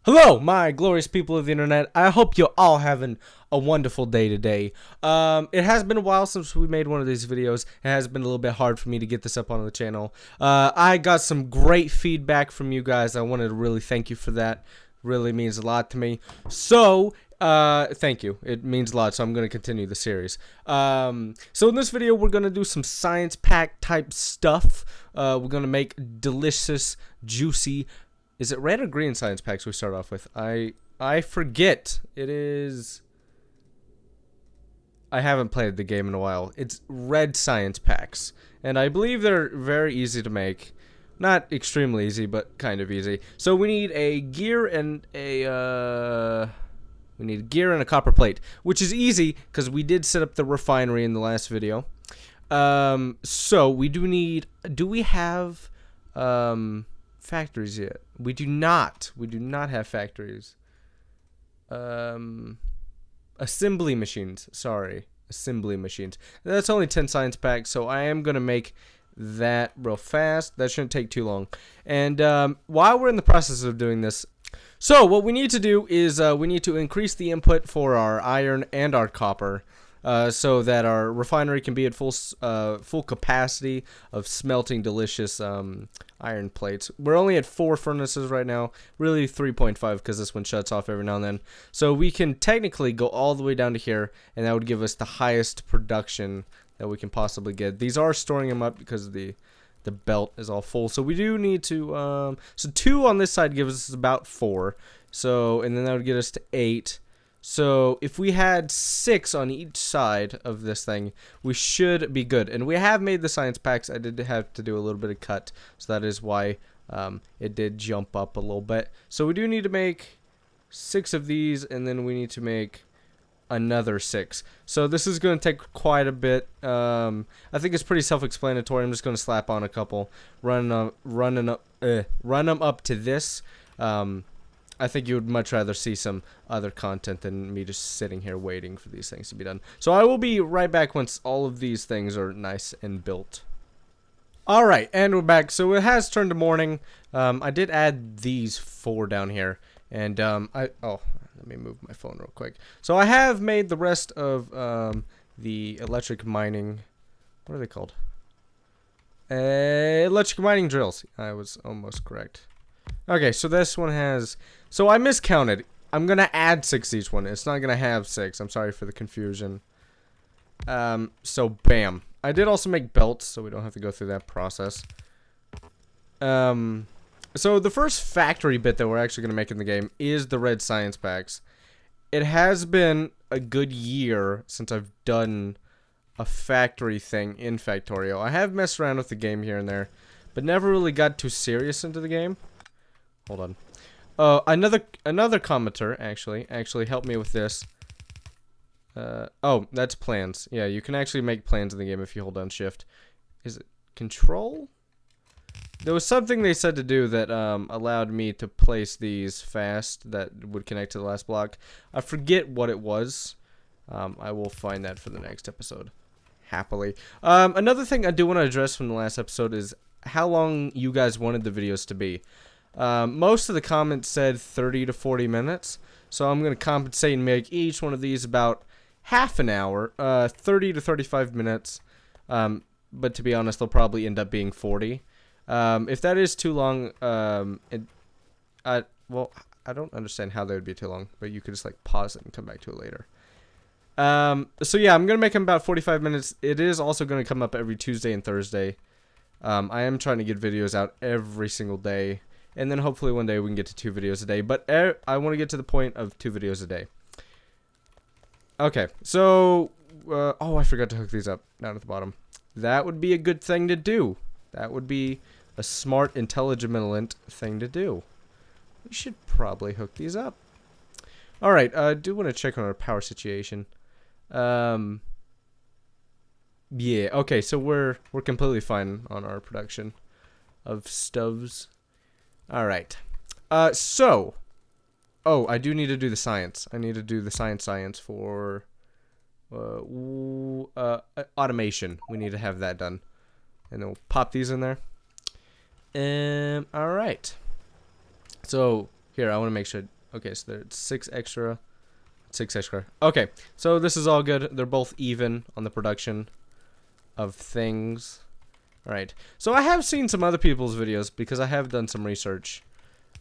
Hello, my glorious people of the internet. I hope you're all having a wonderful day today. It has been a while since we made one of these videos. It has been a little bit hard for me to get this up on the channel. I got some great feedback from you guys. I wanted to really thank you for that. Really means a lot to me. So, thank you. It means a lot, so I'm going to continue the series. So in this video, we're going to do some science pack type stuff. We're going to make delicious, juicy. Is it red or green science packs we start off with? I forget. It is. I haven't played the game in a while. It's red science packs, and I believe they're very easy to make. Not extremely easy, but kind of easy. So we need a gear and a copper plate, which is easy because we did set up the refinery in the last video. So we do need. Do we have factories yet? We do not. We do not have factories. Assembly machines. Sorry. Assembly machines. That's only 10 science packs, so I am going to make that real fast. That shouldn't take too long. And while we're in the process of doing this, so what we need to do is we need to increase the input for our iron and our copper. So that our refinery can be at full capacity of smelting delicious iron plates. We're only at 4 furnaces right now, really 3.5 because this one shuts off every now and then. So we can technically go all the way down to here, and that would give us the highest production that we can possibly get. These are storing them up because the belt is all full. So we do need to, so 2 on this side gives us about 4. So, and then that would get us to 8. So if we had 6 on each side of this thing, we should be good. And we have made the science packs. I did have to do a little bit of cut, so that is why it did jump up a little bit. So we do need to make 6 of these, and then we need to make another 6. So this is going to take quite a bit. I think it's pretty self-explanatory. I'm just going to slap on a couple, run them up to this. I think you would much rather see some other content than me just sitting here waiting for these things to be done. So I will be right back once all of these things are nice and built. Alright, and we're back. So it has turned to morning. I did add these 4 down here. And, let me move my phone real quick. So I have made the rest of the electric mining. What are they called? Electric mining drills. I was almost correct. Okay, so this one has... So I miscounted. I'm going to add 6 each one. It's not going to have 6. I'm sorry for the confusion. So, bam. I did also make belts, so we don't have to go through that process. So the first factory bit that we're actually going to make in the game is the red science packs. It has been a good year since I've done a factory thing in Factorio. I have messed around with the game here and there, but never really got too serious into the game. Hold on. Another commenter actually helped me with this. Oh, that's plans. Yeah, you can actually make plans in the game if you hold down shift. Is it control? There was something they said to do that allowed me to place these fast that would connect to the last block. I forget what it was. I will find that for the next episode. Happily. Another thing I do want to address from the last episode is how long you guys wanted the videos to be. Most of the comments said 30 to 40 minutes, so I'm going to compensate and make each one of these about half an hour, 30 to 35 minutes, but to be honest, they'll probably end up being 40. If that is too long, well, I don't understand how that would be too long, but you could just like pause it and come back to it later. So yeah, I'm going to make them about 45 minutes. It is also going to come up every Tuesday and Thursday. I am trying to get videos out every single day. And then hopefully one day we can get to 2 videos a day. But I want to get to the point of 2 videos a day. Okay, so... oh, I forgot to hook these up down at the bottom. That would be a good thing to do. That would be a smart, intelligent thing to do. We should probably hook these up. Alright, I do want to check on our power situation. Yeah, okay, so we're completely fine on our production of stoves. Alright. So. Oh, I do need to do the science. I need to do the science for automation. We need to have that done. And then we'll pop these in there. Alright. So, Here, I want to make sure. Okay, so there's 6 extra. 6 extra. Okay, so this is all good. They're both even on the production of things. Alright, so I have seen some other people's videos because I have done some research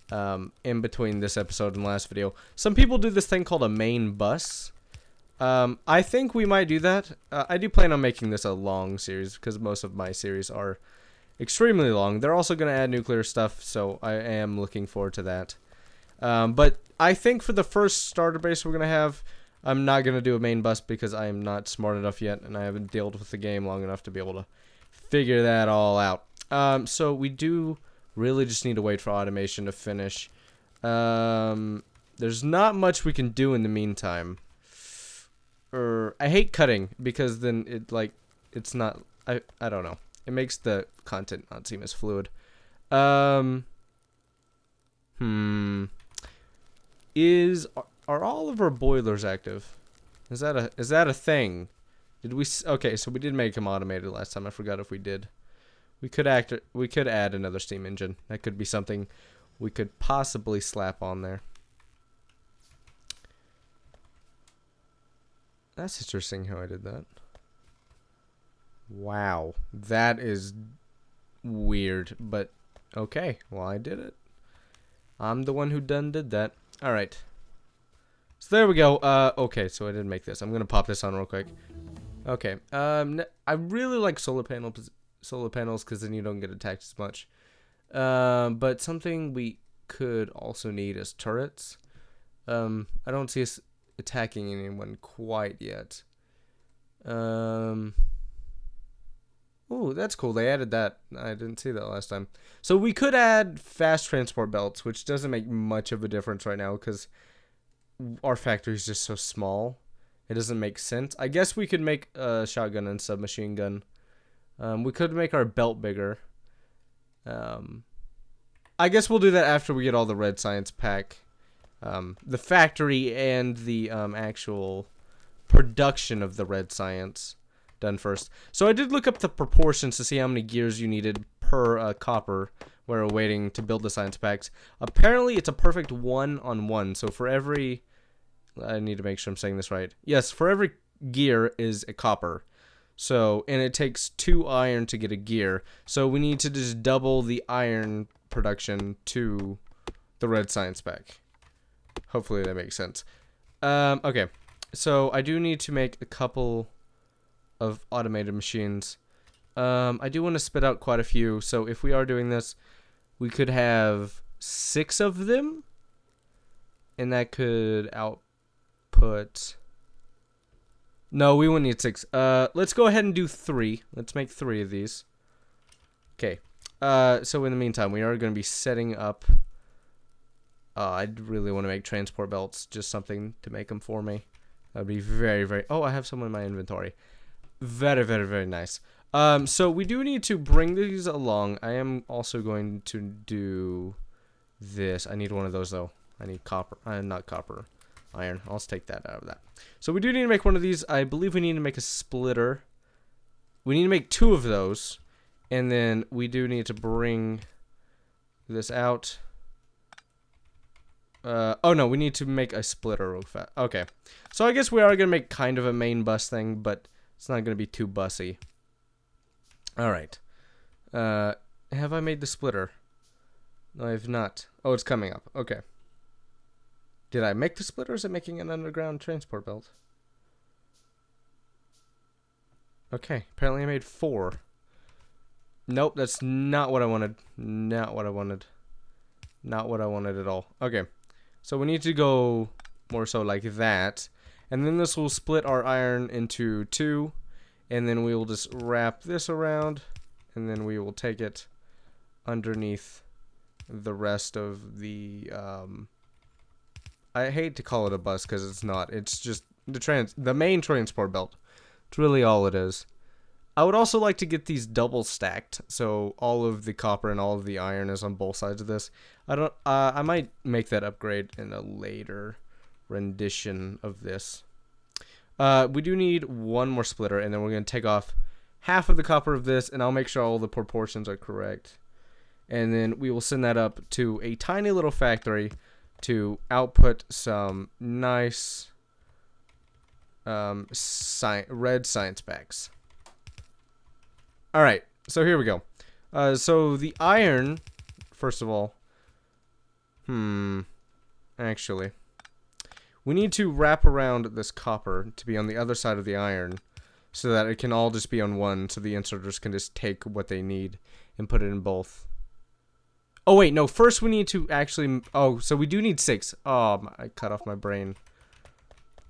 in between this episode and last video. Some people do this thing called a main bus. I think we might do that. I do plan on making this a long series because most of my series are extremely long. They're also going to add nuclear stuff, so I am looking forward to that. But I think for the first starter base we're going to have, I'm not going to do a main bus because I am not smart enough yet, and I haven't dealt with the game long enough to be able to figure that all out. So we do really just need to wait for automation to finish. There's not much we can do in the meantime. I hate cutting because then it's not, I don't know. It makes the content not seem as fluid. Are all of our boilers active? Is that a thing? Did we? Okay, so we did make them automated last time. I forgot if we did. We could add another steam engine. That could be something we could possibly slap on there. That's interesting how I did that. Wow, that is weird, but okay. Well, I did it. I'm the one who did that. All right. So there we go. Okay, so I didn't make this. I'm gonna pop this on real quick. Okay. I really like solar panels because then you don't get attacked as much. But something we could also need is turrets. I don't see us attacking anyone quite yet. Oh, that's cool. They added that. I didn't see that last time. So we could add fast transport belts, which doesn't make much of a difference right now because our factory is just so small. It doesn't make sense. I guess we could make a shotgun and submachine gun. We could make our belt bigger. I guess we'll do that after we get all the red science pack. The factory and the actual production of the red science done first. So I did look up the proportions to see how many gears you needed per copper while we're waiting to build the science packs. Apparently it's a perfect 1-on-1. So for every... I need to make sure I'm saying this right. Yes, for every gear is a copper. So, and it takes 2 iron to get a gear. So we need to just double the iron production to the red science pack. Hopefully that makes sense. Okay, so I do need to make a couple of automated machines. I do want to spit out quite a few. So if we are doing this, we could have 6 of them. And that could output... No, we wouldn't need 6. Let's go ahead and do 3. Let's make 3 of these. Okay. So in the meantime, we are going to be setting up... I really want to make transport belts. Just something to make them for me. That would be very, very... Oh, I have some in my inventory. Very, very, very nice. So we do need to bring these along. I am also going to do this. I need one of those, though. I need copper. Not copper. Iron. I'll take that out of that. So we do need to make one of these. I believe we need to make a splitter. We need to make 2 of those. And then we do need to bring this out. Oh no, we need to make a splitter real fast. Okay. So I guess we are going to make kind of a main bus thing, but it's not going to be too bussy. Alright. Have I made the splitter? No, I have not. Oh, it's coming up. Okay. Did I make the splitter, or is it making an underground transport belt? Okay, apparently I made 4. Nope, that's not what I wanted. Not what I wanted. Not what I wanted at all. Okay, so we need to go more so like that. And then this will split our iron into 2. And then we will just wrap this around. And then we will take it underneath the rest of the... I hate to call it a bus because it's not. It's just the main transport belt. It's really all it is. I would also like to get these double stacked, so all of the copper and all of the iron is on both sides of this. I might make that upgrade in a later rendition of this. We do need 1 more splitter, and then we're going to take off half of the copper of this, and I'll make sure all the proportions are correct. And then we will send that up to a tiny little factory to output some nice red science packs. Alright, so here we go. So the iron, first of all, actually, we need to wrap around this copper to be on the other side of the iron so that it can all just be on one, so the inserters can just take what they need and put it in both. Oh wait, no, first we need to actually, so we do need 6. Oh, I cut off my brain.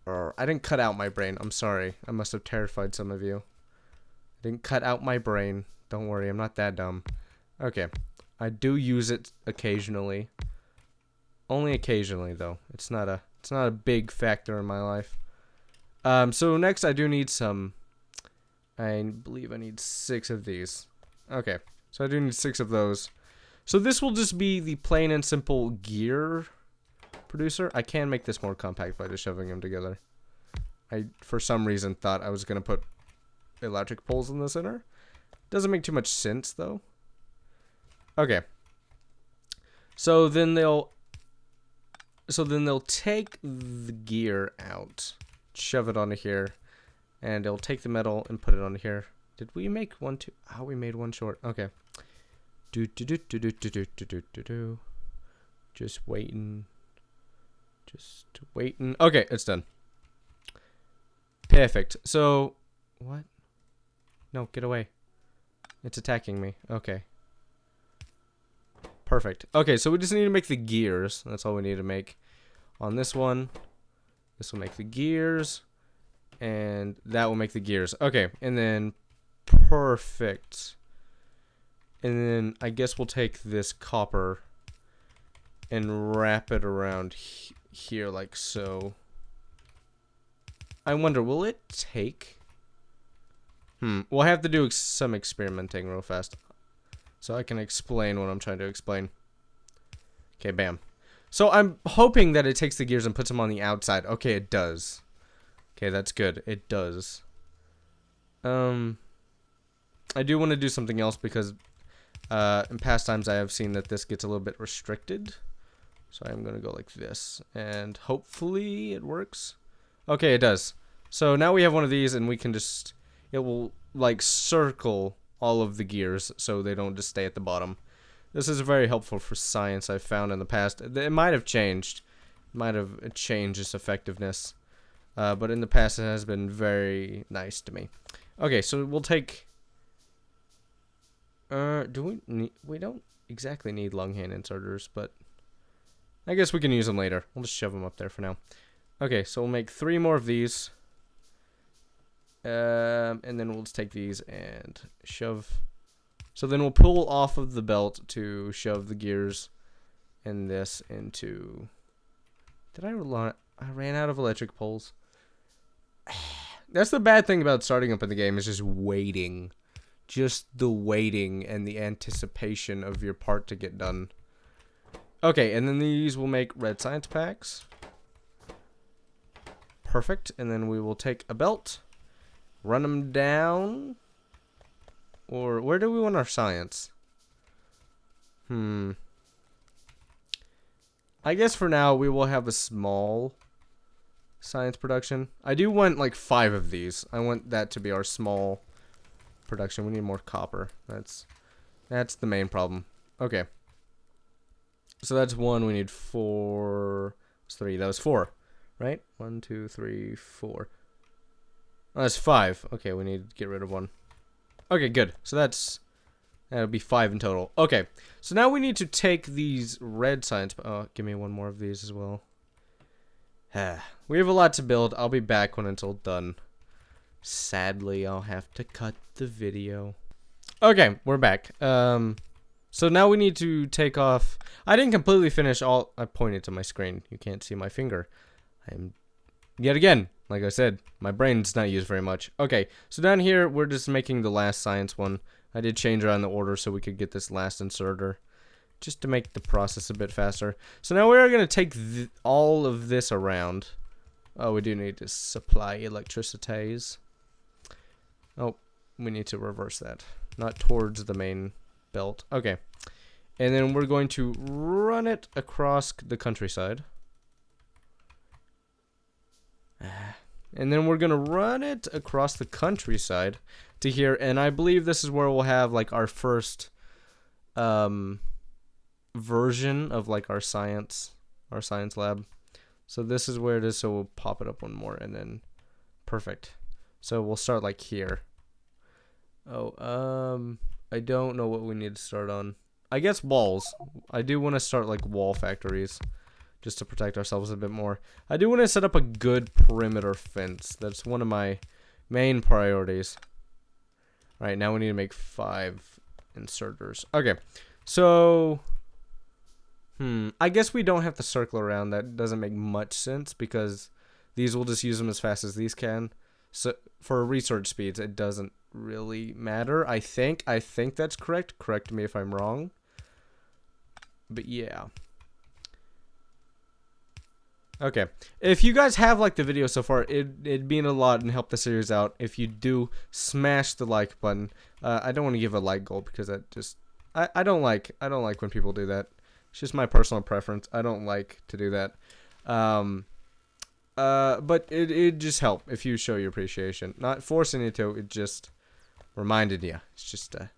I didn't cut out my brain, I'm sorry. I must have terrified some of you. I didn't cut out my brain. Don't worry, I'm not that dumb. Okay, I do use it occasionally. Only occasionally, though. It's not a big factor in my life. So next I do need some, I believe I need 6 of these. Okay, so I do need 6 of those. So this will just be the plain and simple gear producer. I can make this more compact by just shoving them together. I, for some reason, thought I was going to put electric poles in the center. Doesn't make too much sense, though. Okay. So then they'll take the gear out, shove it onto here, and they'll take the metal and put it onto here. Did we make one too? Oh, we made one short. Okay. Just waiting. Okay, it's done. Perfect. So, what? No, get away. It's attacking me. Okay. Perfect. Okay, so we just need to make the gears. That's all we need to make. On this one, this will make the gears, and that will make the gears. Okay, and then perfect. And then I guess we'll take this copper and wrap it around here like so. I wonder, will it take? We'll have to do some experimenting real fast so I can explain what I'm trying to explain. Okay, bam. So I'm hoping that it takes the gears and puts them on the outside. Okay, it does. Okay, that's good. It does. I do want to do something else because in past times I have seen that this gets a little bit restricted. So I'm going to go like this, and hopefully it works. Okay, it does. So now we have one of these, and we can just, it will like circle all of the gears so they don't just stay at the bottom. This is very helpful for science I've found in the past. It might have changed. It might have changed its effectiveness. But in the past it has been very nice to me. Okay, so we'll take... we don't exactly need long hand inserters, but I guess we can use them later. We'll just shove them up there for now. Okay, so we'll make 3 more of these. And then we'll just take these and shove. So then we'll pull off of the belt to shove the gears and this into... I ran out of electric poles. That's the bad thing about starting up in the game, is just waiting. Just the waiting and the anticipation of your part to get done. Okay, and then these will make red science packs. Perfect. And then we will take a belt, run them down. Or where do we want our science? I guess for now we will have a small science production. I do want like 5 of these. I want that to be our small production. We need more copper. That's the main problem. Okay. So that's 1. We need 4. That's 3. That was 4, right? 1, 2, 3, 4. Oh, that's 5. Okay, we need to get rid of 1. Okay, good. So that'll be 5 in total. Okay, so now we need to take these red science. Oh, give me 1 more of these as well. We have a lot to build. I'll be back when it's all done. Sadly, I'll have to cut the video. Okay, we're back. So now we need to take off. I didn't completely finish all. I pointed to my screen. You can't see my finger. I'm yet again. Like I said, my brain's not used very much. Okay, so down here, we're just making the last science one. I did change around the order so we could get this last inserter, just to make the process a bit faster. So now we're going to take all of this around. Oh, we do need to supply electricities. Oh, we need to reverse that. Not towards the main belt. Okay. And then we're going to run it across the countryside. And then we're going to run it across the countryside to here. And I believe this is where we'll have like our first version of like our science lab. So this is where it is. So we'll pop it up one more and then perfect. So we'll start like here. Oh, I don't know what we need to start on. I guess walls. I do want to start like wall factories just to protect ourselves a bit more. I do want to set up a good perimeter fence. That's one of my main priorities. All right, now we need to make 5 inserters. Okay, so I guess we don't have to circle around. That doesn't make much sense because these will just use them as fast as these can. So for research speeds, it doesn't really matter. I think that's correct. Correct me if I'm wrong. But yeah. Okay. If you guys have liked the video so far, it'd mean a lot and help the series out if you do smash the like button. I don't want to give a like goal because that just I don't like when people do that. It's just my personal preference. I don't like to do that. But it just help if you show your appreciation. Not forcing you to, it just reminded you. It's just a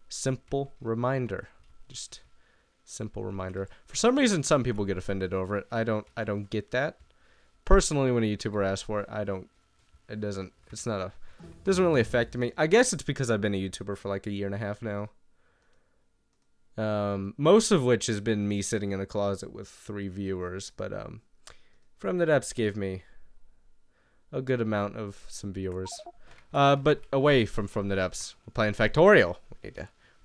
simple reminder. Just simple reminder. For some reason, some people get offended over it. I don't get that. Personally, when a YouTuber asks for it, it doesn't really affect me. I guess it's because I've been a YouTuber for like a year and a half now. Most of which has been me sitting in a closet with 3 viewers, but From the Depths gave me a good amount of some viewers. But away from the Depths, we're playing Factorio. We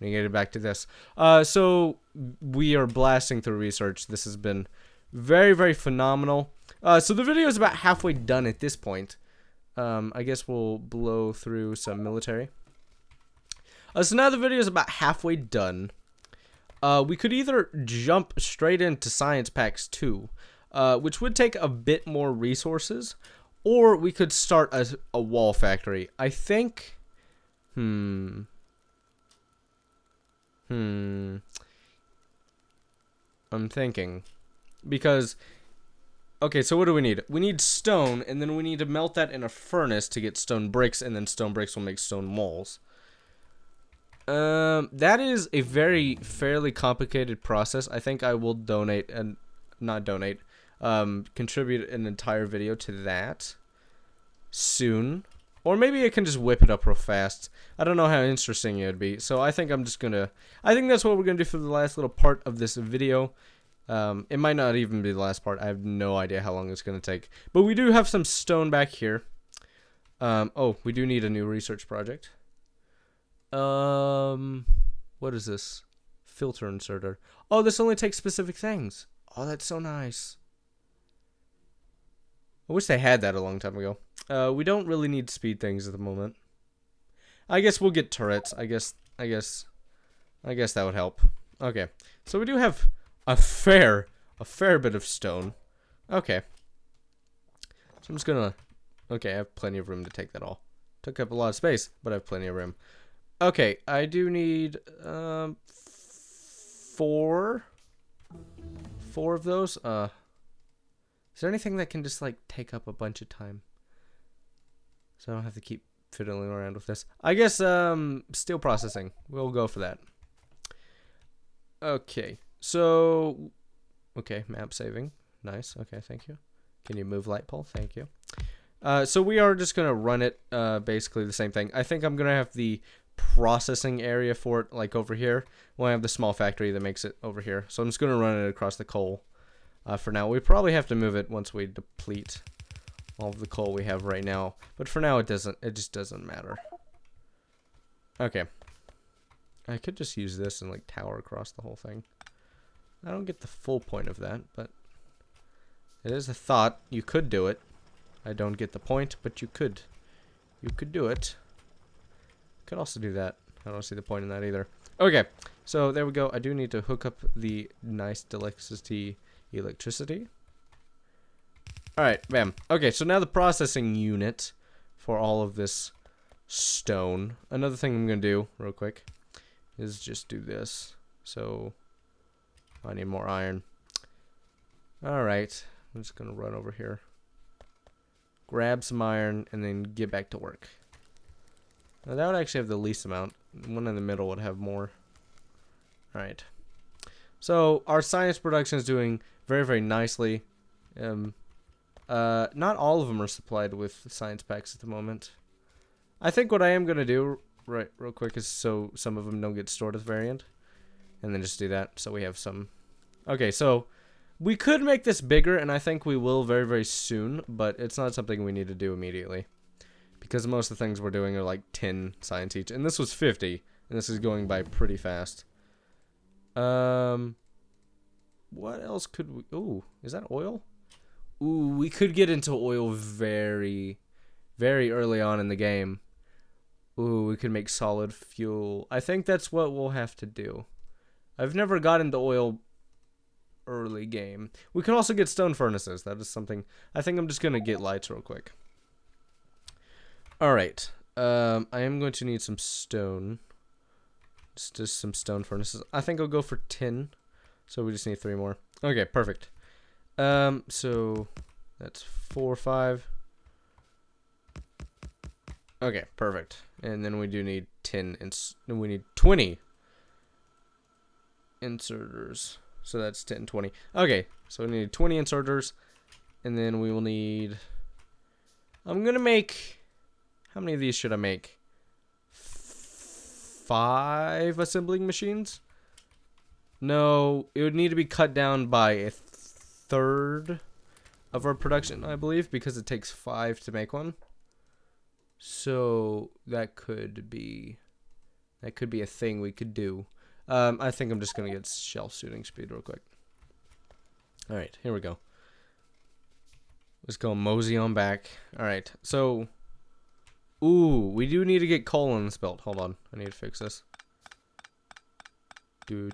need to get back to this. So we are blasting through research. This has been very, very phenomenal. So the video is about halfway done at this point. I guess we'll blow through some military. So now the video is about halfway done. We could either jump straight into Science Packs 2, which would take a bit more resources, or we could start a wall factory. I think, I'm thinking, because, okay, so what do we need? We need stone, and then we need to melt that in a furnace to get stone bricks, and then stone bricks will make stone walls. That is a fairly complicated process. I think I will contribute an entire video to that soon. Or maybe I can just whip it up real fast. I don't know how interesting it would be. So I think that's what we're gonna do for the last little part of this video. It might not even be the last part. I have no idea how long it's gonna take. But we do have some stone back here. Oh, we do need a new research project. What is this? Filter inserter. Oh, this only takes specific things. Oh, that's so nice. I wish they had that a long time ago. We don't really need speed things at the moment. I guess we'll get turrets. I guess that would help. Okay. So we do have a fair bit of stone. Okay. So I'm just gonna, okay, I have plenty of room to take that all. Took up a lot of space, but I have plenty of room. Okay, I do need 4 of those. Is there anything that can just like take up a bunch of time, so I don't have to keep fiddling around with this? I guess steel processing. We'll go for that. Okay, so map saving. Nice. Okay, thank you. Can you move light pole? Thank you. So we are just gonna run it basically the same thing. I think I'm gonna have the processing area for it like over here. We'll have the small factory that makes it over here. So I'm just gonna run it across the coal. For now, we probably have to move it once we deplete all of the coal we have right now. But for now, it just doesn't matter. Okay. I could just use this and like tower across the whole thing. I don't get the full point of that, but it is a thought. You could do it. I don't get the point, but you could. You could do it. Could also do that. I don't see the point in that either. Okay, so there we go. I do need to hook up the nice electricity. Alright, bam. Okay, so now the processing unit for all of this stone. Another thing I'm going to do real quick is just do this. So I need more iron. Alright. I'm just gonna run over here. Grab some iron and then get back to work. Now that would actually have the least amount. One in the middle would have more. Alright. So our science production is doing very, very nicely. Not all of them are supplied with science packs at the moment. I think what I am gonna do real quick is so some of them don't get stored at the very end. And then just do that so we have some. Okay, so we could make this bigger, and I think we will very, very soon, but it's not something we need to do immediately. Because most of the things we're doing are like 10 science each. And this was 50, and this is going by pretty fast. What else could we... Ooh, is that oil? Ooh, we could get into oil very, very early on in the game. Ooh, we could make solid fuel. I think that's what we'll have to do. I've never got into oil early game. We can also get stone furnaces. That is something. I think I'm just gonna get lights real quick. Alright. I am going to need some stone. Just some stone furnaces. I think I'll go for 10. So we just need 3 more. Okay, perfect. So that's 4, 5. Okay, perfect. And then we do need 10 we need 20 inserters. So that's 10, 20. Okay, so we need 20 inserters. And then we will need... I'm going to make... How many of these should I make? 5 assembling machines? No, it would need to be cut down by a third of our production, I believe, because it takes 5 to make one. So that could be a thing we could do. I think I'm just gonna get shell shooting speed real quick. All right, here we go. Let's go mosey on back. All right, so, ooh, we do need to get coal on this belt. Hold on, I need to fix this. We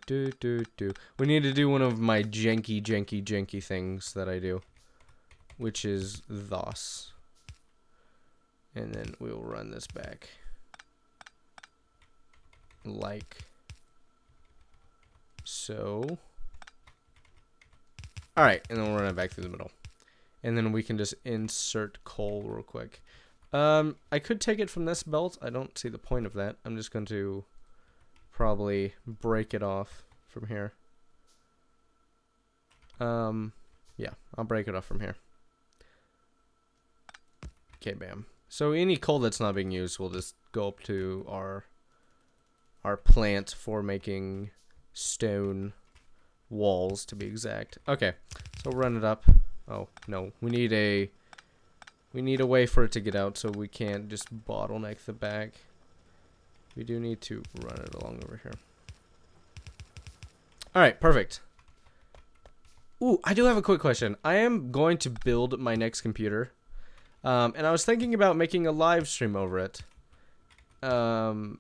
need to do one of my janky things that I do, which is thus. And then we will run this back like so. Alright, and then we'll run it back through the middle. And then we can just insert coal real quick. I could take it from this belt. I don't see the point of that. I'm just going to probably break it off from here. Yeah, I'll break it off from here. Okay, bam. So any coal that's not being used will just go up to our plant for making stone walls, to be exact. Okay, so run it up. Oh no, we need a way for it to get out, so we can't just bottleneck the back. We do need to run it along over here. All right, perfect. Ooh, I do have a quick question. I am going to build my next computer. And I was thinking about making a live stream over it. Well,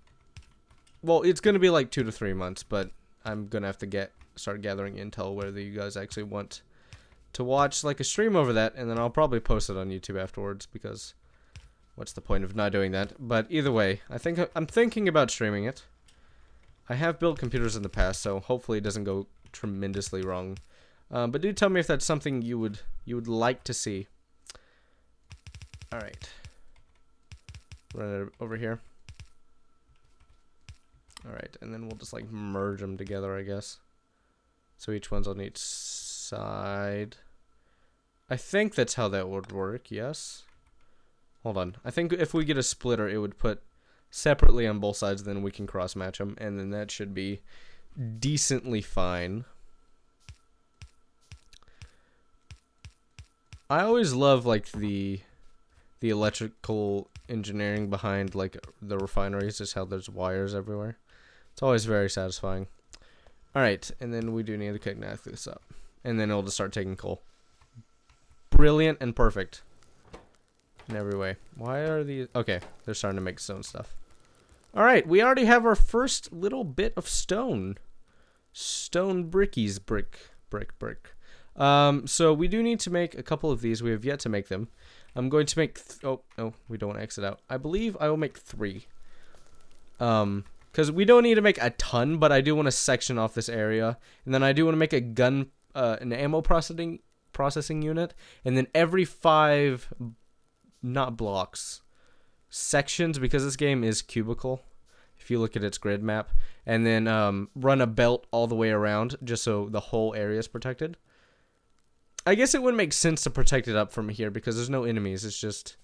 it's going to be like 2 to 3 months, but I'm going to have to start gathering intel whether you guys actually want to watch like a stream over that, and then I'll probably post it on YouTube afterwards, because what's the point of not doing that? But either way, I'm thinking about streaming it. I have built computers in the past, so hopefully it doesn't go tremendously wrong. But do tell me if that's something you would like to see. All right, run it over here. All right, and then we'll just like merge them together, I guess. So each one's on each side. I think that's how that would work. Yes. Hold on. I think if we get a splitter, it would put separately on both sides. Then we can cross match them, and then that should be decently fine. I always love like the electrical engineering behind like the refineries, just how there's wires everywhere. It's always very satisfying. Alright, and then we do need to connect this up. And then it'll just start taking coal. Brilliant and perfect. In every way. Why are these... Okay, they're starting to make stone stuff. Alright, we already have our first little bit of stone. Stone brickies. Brick. So we do need to make a couple of these. We have yet to make them. I'm going to make... oh, no, we don't want to exit out. I believe I will make 3. Because because we don't need to make a ton, but I do want to section off this area, and then I do want to make a gun, an ammo processing unit, and then every 5, not blocks, sections, because this game is cubical, if you look at its grid map, and then run a belt all the way around, just so the whole area is protected. I guess it wouldn't make sense to protect it up from here, because there's no enemies, it's just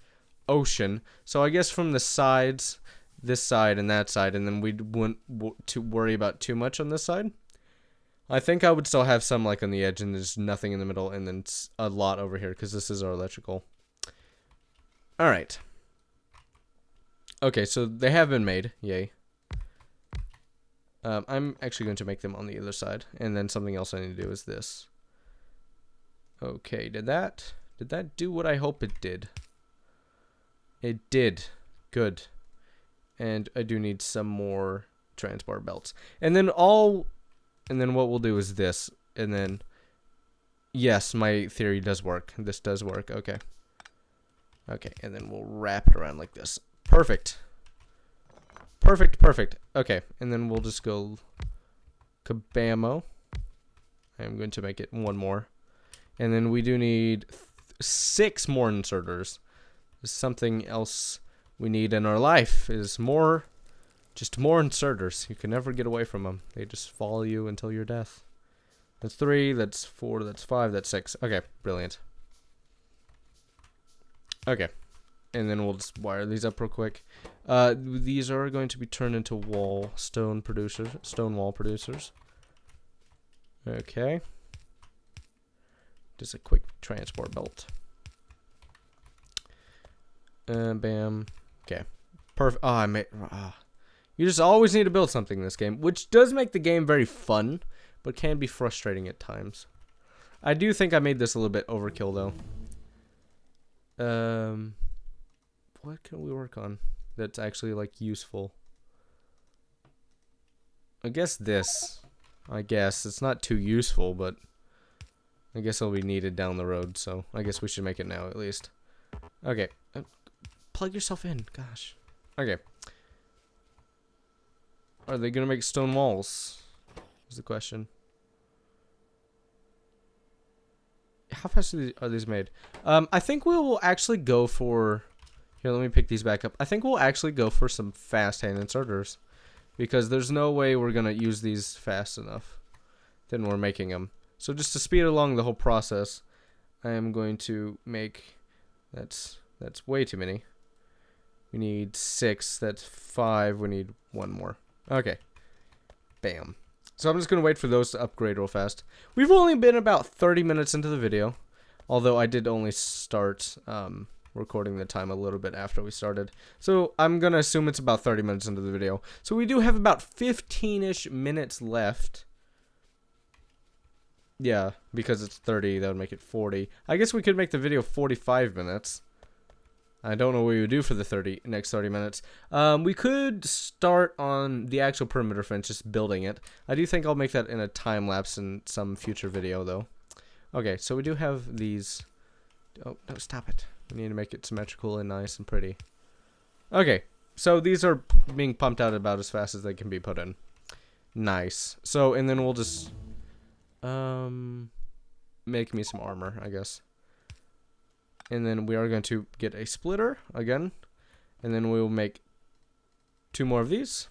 ocean. So I guess from the sides, this side and that side, and then we wouldn't to worry about too much on this side. I think I would still have some like on the edge, and there's nothing in the middle, and then a lot over here, because this is our electrical. Alright. Okay, so they have been made. Yay. I'm actually going to make them on the other side, and then something else I need to do is this. Okay, did that do what I hope it did? It did. Good. And I do need some more transport belts. And then what we'll do is this. And then, yes, my theory does work. This does work. Okay. Okay, and then we'll wrap it around like this. Perfect. Perfect, perfect. Okay, and then we'll just go kabamo. I'm going to make it one more. And then we do need 6 more inserters. Something else we need in our life is just more inserters. You can never get away from them. They just follow you until your death. That's 3, that's 4, that's 5, that's 6. Okay, brilliant. Okay, and then we'll just wire these up real quick. These are going to be turned into stone wall producers. Okay. Just a quick transport belt. Bam. Okay. Perfect. Oh, you just always need to build something in this game, which does make the game very fun, but can be frustrating at times. I do think I made this a little bit overkill, though. What can we work on that's actually, like, useful? I guess this. I guess. It's not too useful, but I guess it'll be needed down the road, so I guess we should make it now, at least. Okay. Plug yourself in. Gosh. Okay. Are they gonna make stone walls? Is the question. How fast are these made? I think we will actually go for... Here, let me pick these back up. I think we'll actually go for some fast hand inserters, because there's no way we're gonna use these fast enough. Then we're making them. So just to speed along the whole process, I am going to make... That's way too many. We need 6. That's 5. We need 1 more. Okay. Bam. So I'm just going to wait for those to upgrade real fast. We've only been about 30 minutes into the video, although I did only start recording the time a little bit after we started. So I'm going to assume it's about 30 minutes into the video. So we do have about 15-ish minutes left. Yeah, because it's 30, that would make it 40. I guess we could make the video 45 minutes. I don't know what we would do for the next 30 minutes. We could start on the actual perimeter fence, just building it. I do think I'll make that in a time lapse in some future video, though. Okay, so we do have these. Oh, no, stop it. We need to make it symmetrical and nice and pretty. Okay, so these are being pumped out about as fast as they can be put in. Nice. So, and then we'll just make me some armor, I guess. And then we are going to get a splitter again. And then we will make 2 more of these.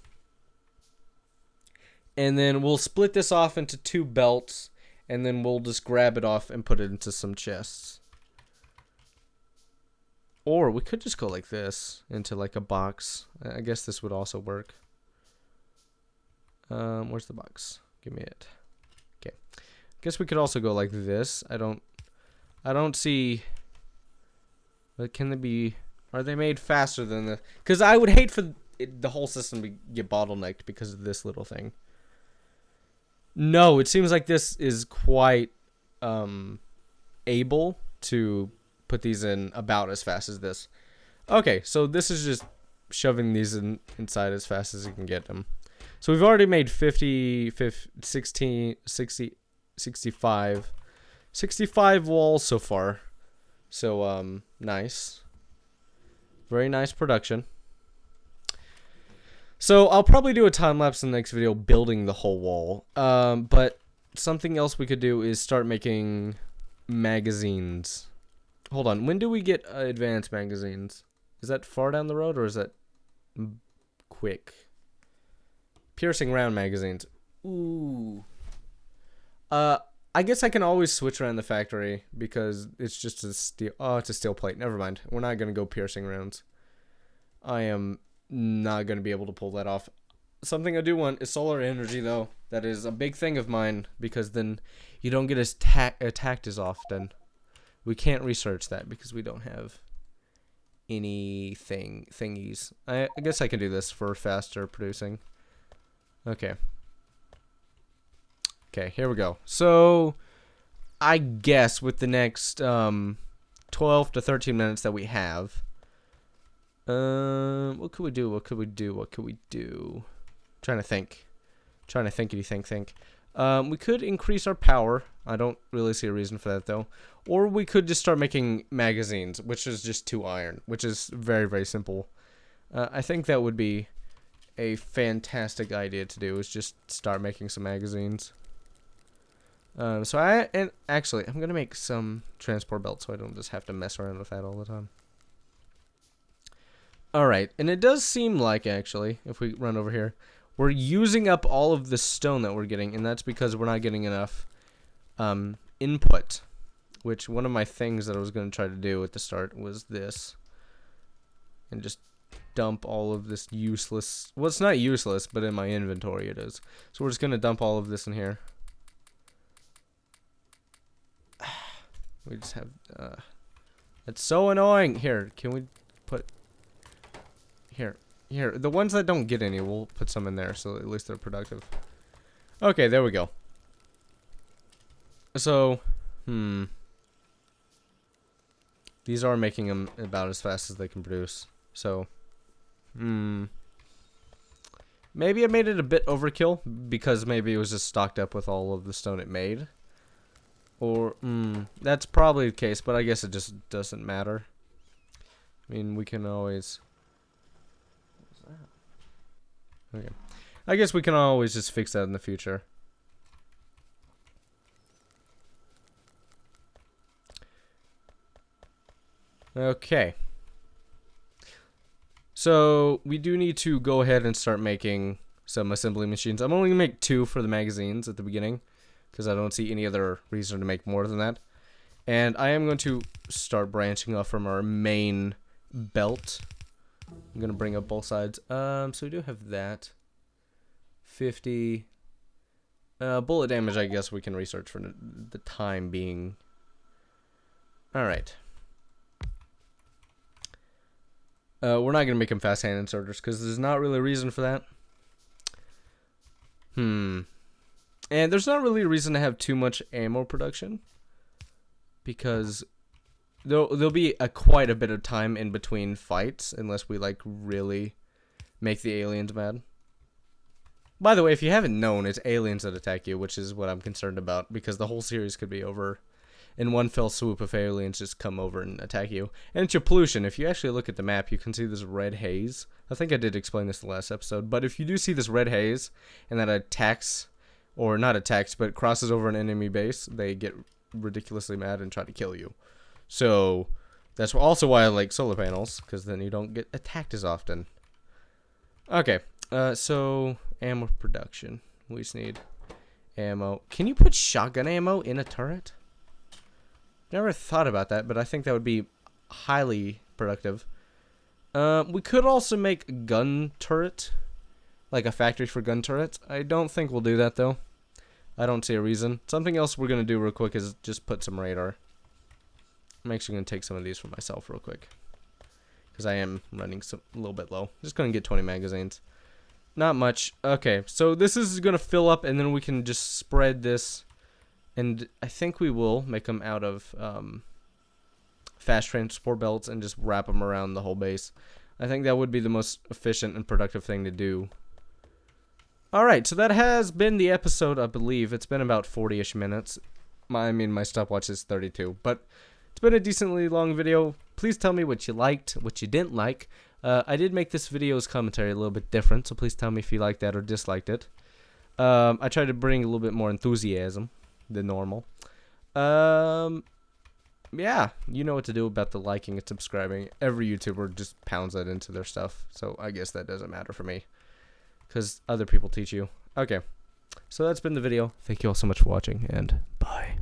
And then we'll split this off into 2 belts. And then we'll just grab it off and put it into some chests. Or we could just go like this, into like a box. I guess this would also work. Where's the box? Give me it. Okay. Guess we could also go like this. I don't see... But can they be... Are they made faster than the... Because I would hate for the whole system to get bottlenecked because of this little thing. No, it seems like this is quite able to put these in about as fast as this. Okay, so this is just shoving these inside as fast as you can get them. So we've already made 65 walls so far. So, nice. Very nice production. So I'll probably do a time lapse in the next video building the whole wall. But something else we could do is start making magazines. Hold on. When do we get advanced magazines? Is that far down the road or is that quick? Piercing round magazines. Ooh. I guess I can always switch around the factory because it's just a steel. Oh, it's a steel plate. Never mind. We're not gonna go piercing rounds. I am not gonna be able to pull that off. Something I do want is solar energy, though. That is a big thing of mine because then you don't get attacked as often. We can't research that because we don't have any thingies. I guess I can do this for faster producing. Okay. Okay, here we go. So, I guess with the next 12 to 13 minutes that we have, what could we do? What could we do? What could we do? Trying to think. Trying to think. We could increase our power. I don't really see a reason for that, though. Or we could just start making magazines, which is just 2 iron, which is very, very simple. I think that would be a fantastic idea to do, is just start making some magazines. I'm gonna make some transport belts so I don't just have to mess around with that all the time. Alright, and it does seem like, actually, if we run over here, we're using up all of the stone that we're getting, and that's because we're not getting enough input, which one of my things that I was going to try to do at the start was this, and just dump all of this useless, well, it's not useless, but in my inventory it is. So we're just going to dump all of this in here. We just have, it's so annoying. Here, can we put, here, the ones that don't get any, we'll put some in there so at least they're productive. Okay, there we go. So, these are making them about as fast as they can produce. So, maybe I made it a bit overkill because maybe it was just stocked up with all of the stone it made. Or, that's probably the case, but I guess it just doesn't matter. I mean, we can always... What was that? Okay. I guess we can always just fix that in the future. Okay. So, we do need to go ahead and start making some assembly machines. I'm only going to make 2 for the magazines at the beginning, because I don't see any other reason to make more than that. And I am going to start branching off from our main belt. I'm going to bring up both sides. So we do have that. 50. Bullet damage, I guess we can research for the time being. Alright. We're not going to make them fast hand inserters, because there's not really a reason for that. And there's not really a reason to have too much ammo production, because there'll be quite a bit of time in between fights unless we like really make the aliens mad. By the way, if you haven't known, it's aliens that attack you, which is what I'm concerned about, because the whole series could be over in one fell swoop if aliens just come over and attack you. And it's your pollution. If you actually look at the map, you can see this red haze. I think I did explain this in the last episode, but if you do see this red haze and that attacks, or not attacks, but crosses over an enemy base, they get ridiculously mad and try to kill you. So, that's also why I like solar panels, because then you don't get attacked as often. Okay, so, ammo production. We just need ammo. Can you put shotgun ammo in a turret? Never thought about that, but I think that would be highly productive. We could also make a gun turret. Like a factory for gun turrets. I don't think we'll do that, though. I don't see a reason. Something else we're going to do real quick is just put some radar. I'm actually going to take some of these for myself real quick, because I am running a little bit low. Just going to get 20 magazines. Not much. Okay, so this is going to fill up, and then we can just spread this. And I think we will make them out of fast transport belts and just wrap them around the whole base. I think that would be the most efficient and productive thing to do. Alright, so that has been the episode, I believe. It's been about 40-ish minutes. My stopwatch is 32. But it's been a decently long video. Please tell me what you liked, what you didn't like. I did make this video's commentary a little bit different, so please tell me if you liked that or disliked it. I tried to bring a little bit more enthusiasm than normal. Yeah, you know what to do about the liking and subscribing. Every YouTuber just pounds that into their stuff, so I guess that doesn't matter for me, because other people teach you. Okay, so that's been the video. Thank you all so much for watching, and bye.